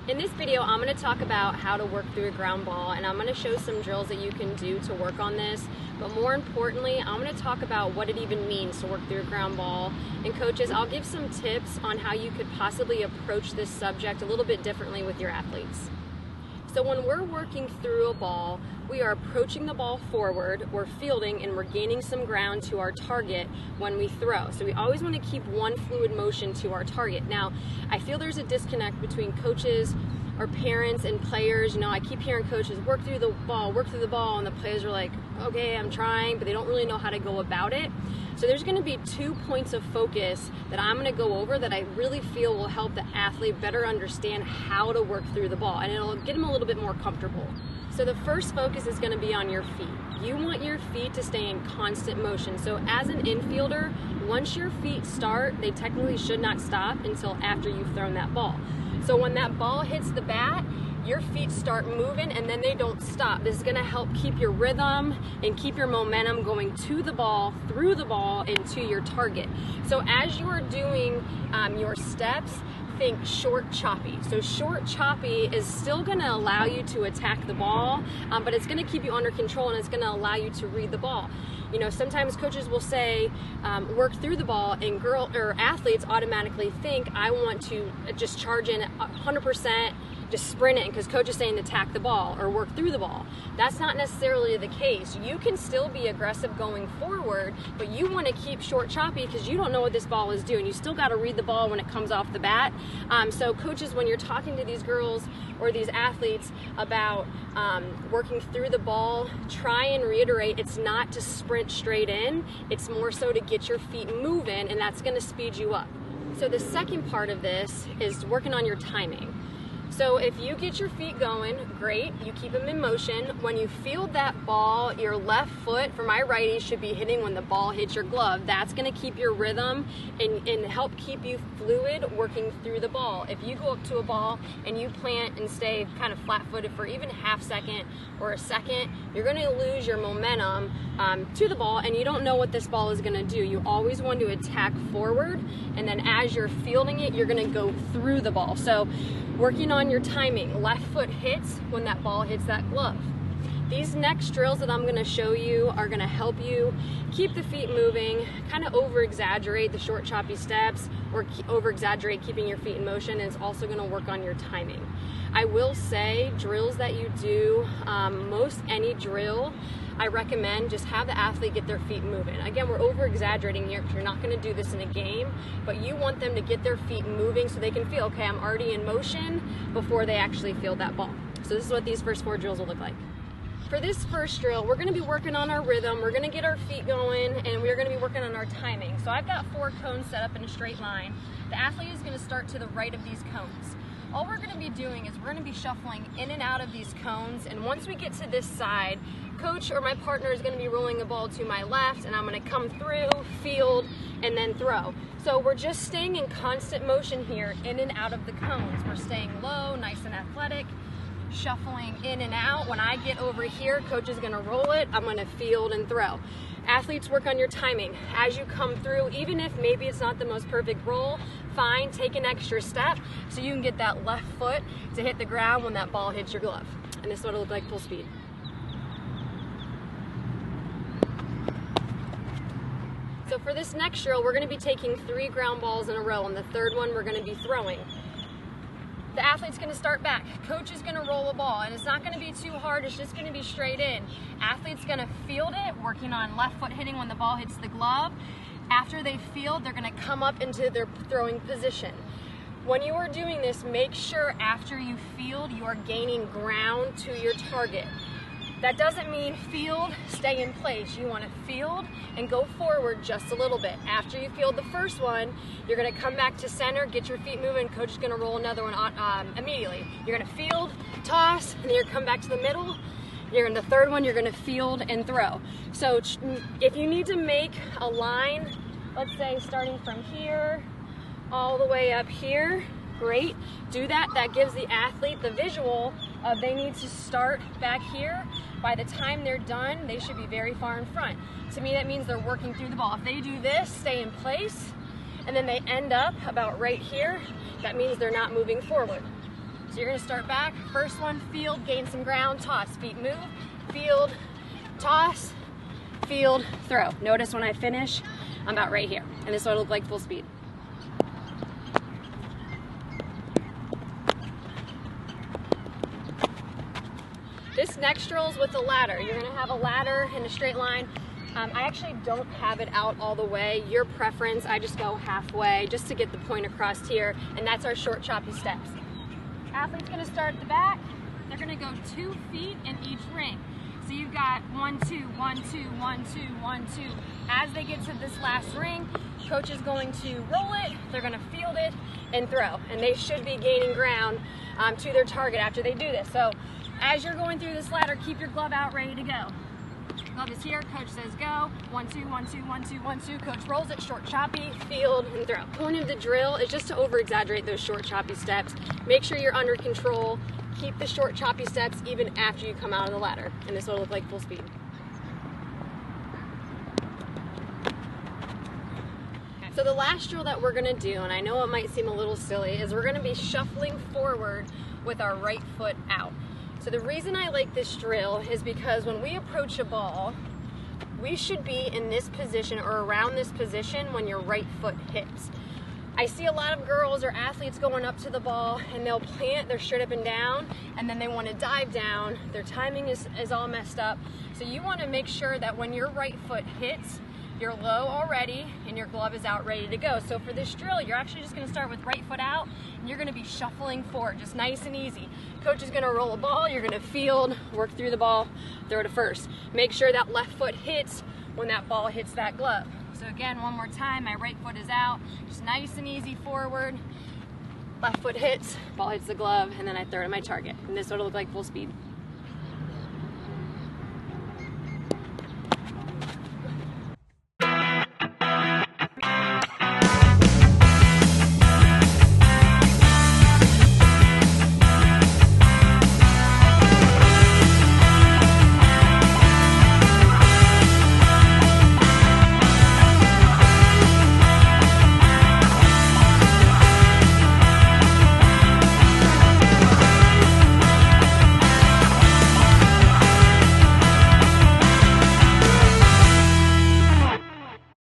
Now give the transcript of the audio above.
In this video, I'm going to talk about how to work through a ground ball, and I'm going to show some drills that you can do to work on this. But more importantly, I'm going to talk about what it even means to work through a ground ball. And coaches, I'll give some tips on how you could possibly approach this subject a little bit differently with your athletes. So when we're working through a ball, we are approaching the ball forward, we're fielding, and we're gaining some ground to our target when we throw. So we always want to keep one fluid motion to our target. Now, I feel there's a disconnect between coaches or parents and players. You know, I keep hearing coaches work through the ball, and the players are like, okay, I'm trying, but they don't really know how to go about it. So there's going to be 2 points of focus that I'm going to go over that I really feel will help the athlete better understand how to work through the ball, and it'll get them a little bit more comfortable. So the first focus is going to be on your feet. You want your feet to stay in constant motion. So as an infielder, once your feet start, they technically should not stop until after you've thrown that ball. So when that ball hits the bat, your feet start moving and then they don't stop. This is going to help keep your rhythm and keep your momentum going to the ball, through the ball, and to your target. So as you are doing your steps, think short, choppy. So short, choppy is still going to allow you to attack the ball, but it's going to keep you under control and it's going to allow you to read the ball. You know, sometimes coaches will say work through the ball, and athletes automatically think I want to just charge in 100%, just sprint it because coach is saying attack the ball or work through the ball. That's not necessarily the case. You can still be aggressive going forward, but you want to keep short, choppy because you don't know what this ball is doing. You still got to read the ball when it comes off the bat. So coaches, when you're talking to these girls or these athletes about working through the ball, try and reiterate it's not to sprint straight in. It's more so to get your feet moving, and that's going to speed you up. So the second part of this is working on your timing. So if you get your feet going, great, you keep them in motion. When you field that ball, your left foot, for my righty, should be hitting when the ball hits your glove. That's going to keep your rhythm and help keep you fluid working through the ball. If you go up to a ball and you plant and stay kind of flat-footed for even a half second or a second, you're going to lose your momentum to the ball, and you don't know what this ball is going to do. You always want to attack forward, and then as you're fielding it, you're going to go through the ball. So working on your timing, left foot hits when that ball hits that glove. These next drills that I'm going to show you are going to help you keep the feet moving, kind of over-exaggerate the short, choppy steps, or over-exaggerate keeping your feet in motion, and it's also going to work on your timing. I will say, drills that you do, most any drill, I recommend just have the athlete get their feet moving. Again, we're over-exaggerating here because you're not going to do this in a game, but you want them to get their feet moving so they can feel, okay, I'm already in motion before they actually field that ball. So this is what these first 4 drills will look like. For this first drill, we're going to be working on our rhythm, we're going to get our feet going, and we're going to be working on our timing. So I've got 4 cones set up in a straight line. The athlete is going to start to the right of these cones. All we're going to be doing is we're going to be shuffling in and out of these cones, and once we get to this side, coach or my partner is going to be rolling the ball to my left, and I'm going to come through, field, and then throw. So we're just staying in constant motion here, in and out of the cones. We're staying low, nice and athletic, shuffling in and out. When I get over here, coach is going to roll it, I'm going to field and throw. Athletes, work on your timing. As you come through, even if maybe it's not the most perfect roll, fine, take an extra step so you can get that left foot to hit the ground when that ball hits your glove. And this is what it'll look like full speed. So for this next drill, we're going to be taking 3 ground balls in a row, and the third one we're going to be throwing. The athlete's going to start back. Coach is going to roll a ball, and it's not going to be too hard. It's just going to be straight in. Athlete's going to field it, working on left foot hitting when the ball hits the glove. After they field, they're going to come up into their throwing position. When you are doing this, make sure after you field, you are gaining ground to your target. That doesn't mean field, stay in place. You want to field and go forward just a little bit. After you field the first one, you're going to come back to center, get your feet moving. Coach is going to roll another one immediately. You're going to field, toss, and then you're going to come back to the middle. The third one, you're going to field and throw. So if you need to make a line, let's say starting from here all the way up here, great. Do that. That gives the athlete the visual of they need to start back here. By the time they're done, they should be very far in front. To me, that means they're working through the ball. If they do this, stay in place, and then they end up about right here, that means they're not moving forward. So you're gonna start back, first one, field, gain some ground, toss, feet move, field, toss, field, throw. Notice when I finish, I'm about right here. And this is what it'll look like full speed. This next drill is with the ladder. You're gonna have a ladder in a straight line. I actually don't have it out all the way. Your preference, I just go halfway just to get the point across here, and that's our short choppy steps. Athlete's gonna start at the back. They're gonna go 2 feet in each ring. So you've got 1, 2, 1, 2, 1, 2, 1, 2. As they get to this last ring, coach is going to roll it, they're gonna field it and throw. And they should be gaining ground to their target after they do this. So as you're going through this ladder, keep your glove out, ready to go. Glove is here, coach says go. 1, 2, 1, 2, 1, 2, 1, 2. Coach rolls it, short choppy, field, and throw. Point of the drill is just to over-exaggerate those short choppy steps. Make sure you're under control. Keep the short choppy steps even after you come out of the ladder. And this will look like full speed. So the last drill that we're gonna do, and I know it might seem a little silly, is we're gonna be shuffling forward with our right foot out. So the reason I like this drill is because when we approach a ball, we should be in this position or around this position when your right foot hits. I see a lot of girls or athletes going up to the ball and they'll plant, they're straight up and down, and then they want to dive down. Their timing is all messed up. So you want to make sure that when your right foot hits, you're low already and your glove is out ready to go. So for this drill, you're actually just going to start with right foot out and you're going to be shuffling forward, just nice and easy. Coach is going to roll a ball, you're going to field, work through the ball, throw to first. Make sure that left foot hits when that ball hits that glove. So again, one more time, my right foot is out, just nice and easy forward. Left foot hits, ball hits the glove, and then I throw it at my target. And this is what it'll look like full speed.